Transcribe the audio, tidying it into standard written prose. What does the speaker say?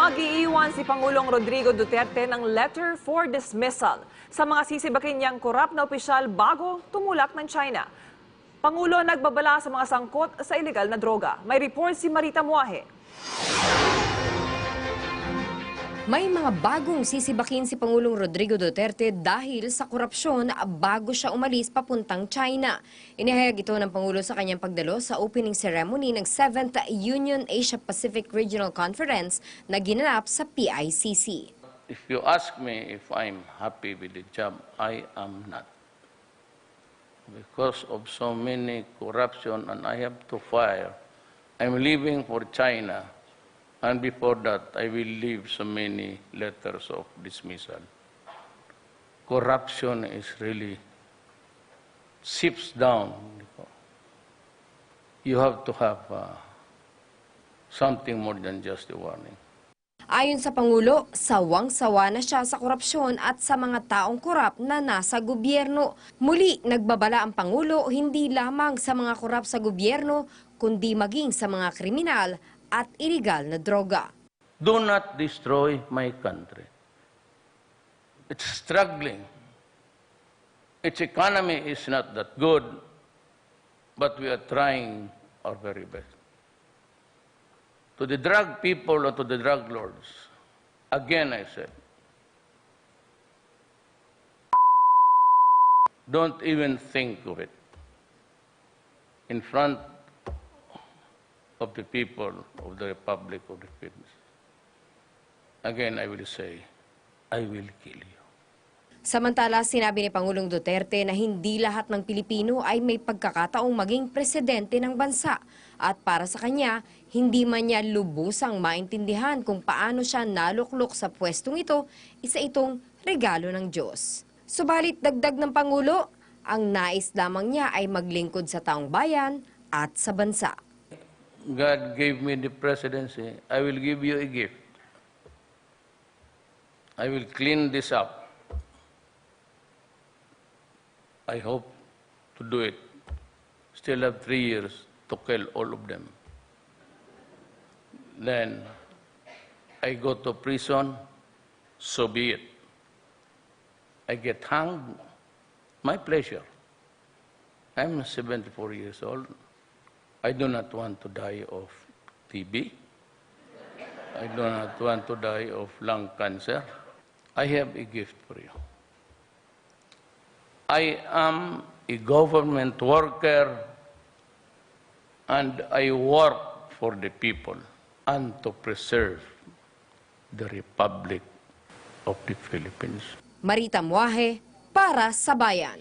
Mag-iiwan si Pangulong Rodrigo Duterte ng letter for dismissal sa mga sisibakin niyang korap na opisyal bago tumulak ng China. Pangulo nagbabala sa mga sangkot sa ilegal na droga. May report si Marita Muahe. May mga bagong sisibakin si Pangulong Rodrigo Duterte dahil sa korupsyon bago siya umalis papuntang China. Inihayag ito ng Pangulo sa kanyang pagdalo sa opening ceremony ng 7th Union Asia-Pacific Regional Conference na ginanap sa PICC. If you ask me if I'm happy with the job, I am not. Because of so many corruption and I have to fire, I'm leaving for China. And before that, I will leave so many letters of dismissal. Corruption is really seeps down. You have to have something more than just a warning. Ayon sa Pangulo, sawang-sawa na siya sa korupsyon at sa mga taong korap na nasa gobyerno. Muli, nagbabala ang Pangulo hindi lamang sa mga korap sa gobyerno, kundi maging sa mga kriminal at iligal na droga. Do not destroy my country. It's struggling. Its economy is not that good, but we are trying our very best. To the drug people or to the drug lords, again I said, don't even think of it. In front of the people of the Republic of the Philippines. Again, I will say, I will kill you. Samantala, sinabi ni Pangulong Duterte na hindi lahat ng Pilipino ay may pagkakataong maging presidente ng bansa. At para sa kanya, hindi man niya lubusang maintindihan kung paano siya naluklok sa pwestong ito, isa itong regalo ng Diyos. Subalit dagdag ng Pangulo, ang nais lamang niya ay maglingkod sa taong bayan at sa bansa. God gave me the presidency. I will give you a gift. I will clean this up. I hope to do it. Still have 3 years to kill all of them. Then I go to prison, so be it. I get hanged, my pleasure. I'm 74 years old. I do not want to die of TB. I do not want to die of lung cancer. I have a gift for you. I am a government worker and I work for the people and to preserve the Republic of the Philippines. Marita Muahe, para sa Bayan.